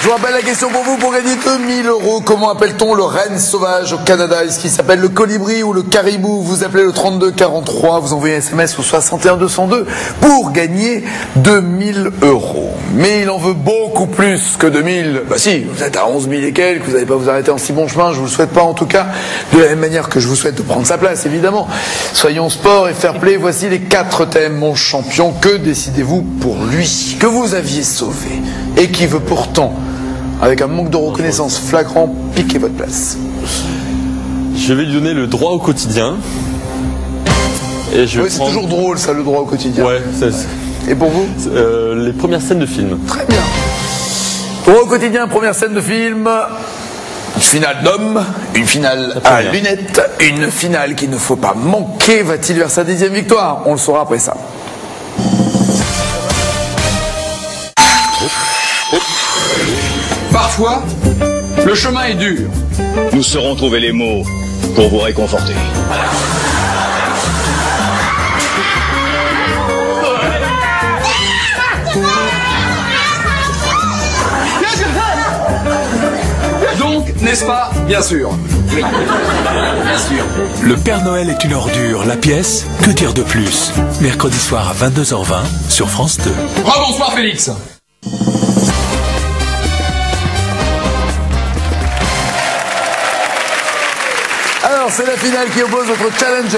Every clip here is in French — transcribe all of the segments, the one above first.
Je vous rappelle la question pour vous, pour gagner 2000 €. Comment appelle-t-on le renne sauvage au Canada? Est-ce qu'il s'appelle le colibri ou le caribou? Vous appelez le 3243, vous envoyez un SMS au 61 202 pour gagner 2000 €. Mais il en veut beaucoup plus que 2000. Bah si, vous êtes à 11 000 et quelques, vous n'allez pas vous arrêter en si bon chemin, je vous le souhaite pas en tout cas, de la même manière que je vous souhaite de prendre sa place, évidemment. Soyons sport et fair play, voici les 4 thèmes, mon champion. Que décidez-vous pour lui, que vous aviez sauvé, et qui veut pourtant, avec un manque de reconnaissance flagrant, piquer votre place? Je vais lui donner le droit au quotidien. Et je oui, c'est toujours drôle ça, le droit au quotidien. Ouais, et pour vous? Les premières scènes de film. Très bien. Droit au quotidien, première scène de film. Une finale d'hommes, une finale à lunettes, une finale qu'il ne faut pas manquer. Va-t-il vers sa 10e victoire? On le saura après ça. Parfois, le chemin est dur. Nous saurons trouver les mots pour vous réconforter. Donc, n'est-ce pas? Bien sûr. Oui. Bien sûr. Le Père Noël est une ordure, la pièce, que dire de plus? Mercredi soir à 22h20 sur France 2. Rebonsoir Félix. Alors, c'est la finale qui oppose votre challenger,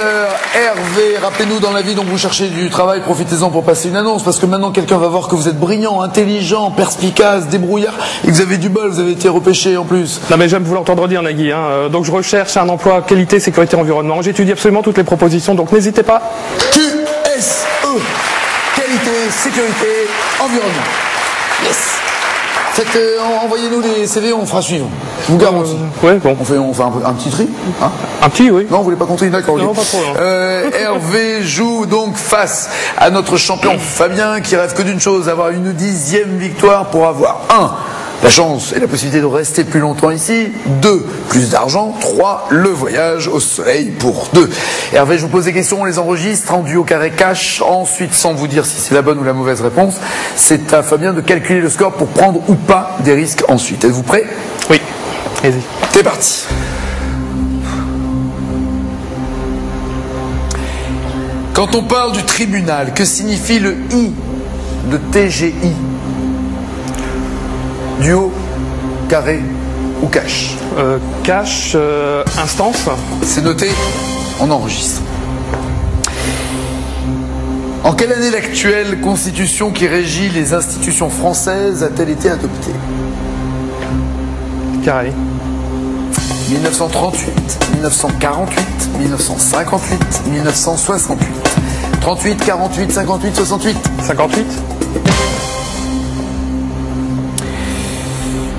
Hervé. Rappelez-nous, dans la vie, donc vous cherchez du travail, profitez-en pour passer une annonce, parce que maintenant quelqu'un va voir que vous êtes brillant, intelligent, perspicace, débrouillard, et que vous avez du bol, vous avez été repêché en plus. Non mais j'aime vous l'entendre dire, Nagui. Donc je recherche un emploi qualité, sécurité, environnement. J'étudie absolument toutes les propositions, donc n'hésitez pas. QSE, qualité, sécurité, environnement. Yes. Envoyez-nous les CV, on fera suivre. Je vous garantis. Ouais, bon. On fait un petit tri, hein? Un petit, oui. Non, vous voulez pas compter? D'accord. Non, pas trop. Hervé joue donc face à notre champion Fabien, qui rêve que d'une chose, avoir une 10e victoire pour avoir 1. La chance et la possibilité de rester plus longtemps ici. 2. Plus d'argent. 3. Le voyage au soleil pour 2. Hervé, je vous pose des questions, on les enregistre en duo carré cash. Ensuite, sans vous dire si c'est la bonne ou la mauvaise réponse, c'est à Fabien de calculer le score pour prendre ou pas des risques ensuite. Êtes-vous prêt? Oui. Vas-y. C'est parti. Quand on parle du tribunal, que signifie le I de TGI? Duo, carré ou cash? Cash, instance. C'est noté, on enregistre. En quelle année l'actuelle constitution qui régit les institutions françaises a-t-elle été adoptée? Carré. 1938, 1948, 1958, 1968. 38, 48, 58, 68. 58.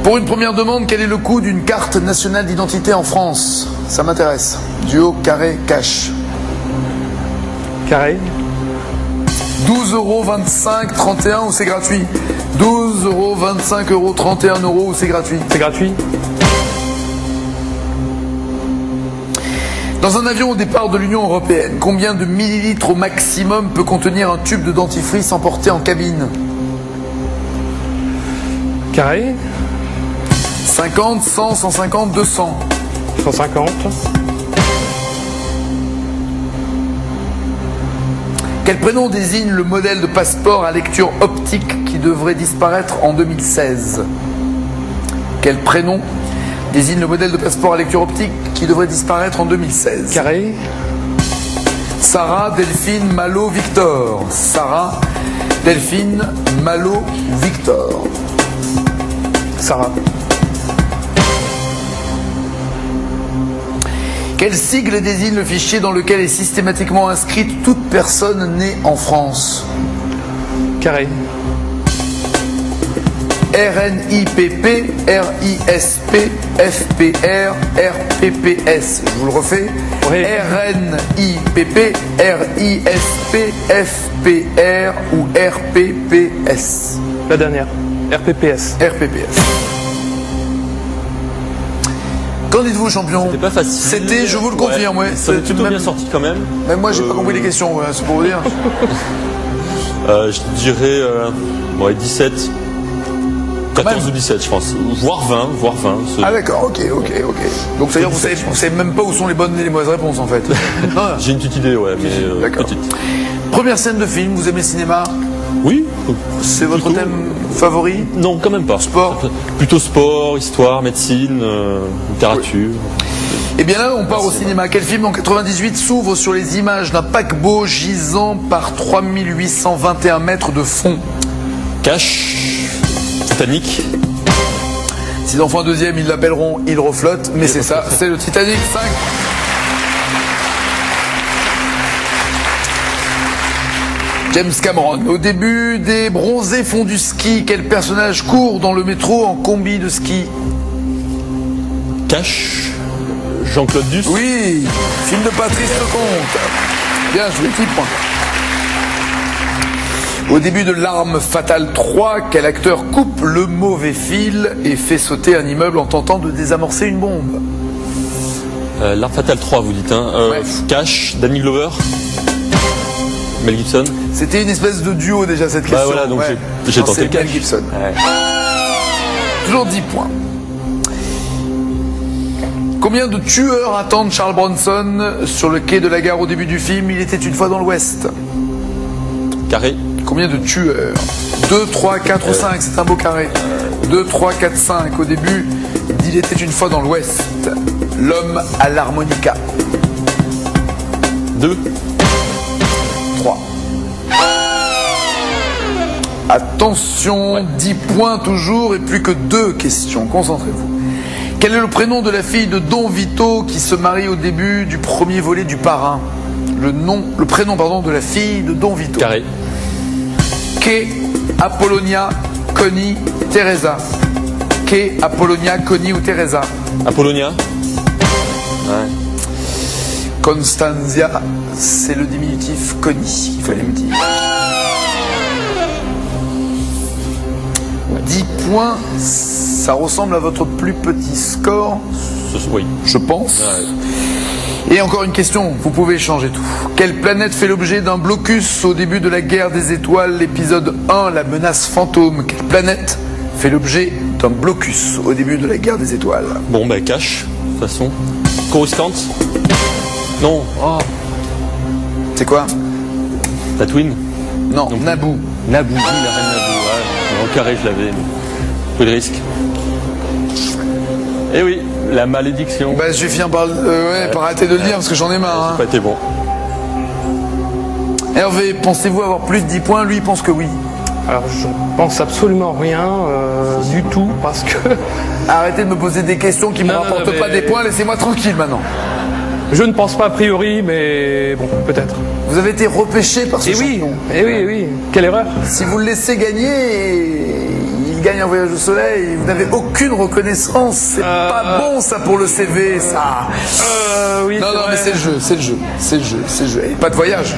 Pour une première demande, quel est le coût d'une carte nationale d'identité en France? Ça m'intéresse. Duo, carré, cash. Carré. 12,25 €, 31 ou c'est gratuit? 12,25 €, 31 € ou c'est gratuit? C'est gratuit. Dans un avion au départ de l'Union Européenne, combien de millilitres au maximum peut contenir un tube de dentifrice emporté en cabine? Carré. 50, 100, 150, 200. 150. Quel prénom désigne le modèle de passeport à lecture optique qui devrait disparaître en 2016? Quel prénom désigne le modèle de passeport à lecture optique qui devrait disparaître en 2016? Carré. Sarah, Delphine, Malo, Victor. Sarah, Delphine, Malo, Victor. Sarah. Quel sigle désigne le fichier dans lequel est systématiquement inscrite toute personne née en France? Carré. RNIPP, RISP, FPR, RPPS. Je vous le refais. Oui. RNIPP, RISP, FPR ou RPPS. La dernière. RPPS. RPPS. Qu'en dites-vous, champion? C'était pas facile. C'était, je vous le confirme, ouais. Ça m'est plutôt bien sorti quand même. Même moi, j'ai pas compris les questions, ouais, c'est pour vous dire. Je dirais 17. 14 ou 17, je pense. Voire 20, c'est- Ah d'accord, ok. Donc c'est-à-dire vous savez même pas où sont les bonnes et les mauvaises réponses en fait. Non, J'ai une petite idée, ouais, mais d'accord. petite. Première scène de film, vous aimez le cinéma? Oui. C'est votre plutôt- thème favori? Non, quand même pas. Sport. Plutôt sport, histoire, médecine, littérature. Eh bien là, on part au cinéma. Quel film en 98 s'ouvre sur les images d'un paquebot gisant par 3821 mètres de fond? Cash, Titanic. S'ils en font un deuxième, ils l'appelleront Il reflotte, mais c'est ça, c'est le Titanic 5. James Cameron. Au début des bronzés font du ski. Quel personnage court dans le métro en combi de ski? Cash, Jean-Claude Duss. Oui, film de Patrice Lecomte. Bien joué, 10 points. Au début de L'Arme Fatale 3, quel acteur coupe le mauvais fil et fait sauter un immeuble en tentant de désamorcer une bombe? L'Arme Fatale 3, vous dites, hein. Ouais. Cash, Danny Glover. Mel Gibson. C'était une espèce de duo déjà cette question. Bah voilà, donc Ouais. j'ai Non, tenté c'est le Cash. Mel Gibson. Ouais. Toujours 10 points. Combien de tueurs attendent Charles Bronson sur le quai de la gare au début du film Il était une fois dans l'Ouest? Carré. Combien de tueurs? 2, 3, 4 ou 5, c'est un beau carré. 2, 3, 4, 5. Au début, il était une fois dans l'Ouest. L'homme à l'harmonica. 2. 3. Attention, 10 points toujours et plus que 2 questions. Concentrez-vous. Quel est le prénom de la fille de Don Vito qui se marie au début du premier volet du Parrain? Le prénom de la fille de Don Vito. Carré. Kay, Apollonia, Connie, Teresa. Kay, Apollonia, Connie ou Teresa? Apollonia. Ouais. Constanzia, c'est le diminutif Connie, il fallait me dire. 10 points, ça ressemble à votre plus petit score, Oui. je pense. Ouais. Et encore une question, vous pouvez changer tout. Quelle planète fait l'objet d'un blocus au début de la guerre des étoiles, l'épisode 1, la menace fantôme? Quelle planète fait l'objet d'un blocus au début de la guerre des étoiles? Bon, bah, Cash, de toute façon. Coruscant. Non. Oh. C'est quoi? Tatooine. Non, Naboo. Naboo, oui, la reine Naboo. Ouais. En carré, je l'avais. Peu de risque. Eh oui, la malédiction. Bah, je vais finir par, par arrêter de le dire parce que j'en ai marre. Ça n'a pas été bon. Hervé, pensez-vous avoir plus de 10 points? Lui, il pense que oui. Alors je pense absolument rien du tout parce que Arrêtez de me poser des questions qui ne me Non, non, rapportent mais- pas des points. Laissez-moi tranquille maintenant. je ne pense pas a priori, mais bon, peut-être. Vous avez été repêché par ce Et oui, champion. oui, quelle erreur. Si vous le laissez gagner, il gagne un voyage au soleil. Vous n'avez aucune reconnaissance. C'est pas bon ça pour le CV, ça. Oui, Non, c'est non, vrai. mais c'est le jeu, c'est le jeu, c'est le jeu, c'est le jeu. Et pas de voyage.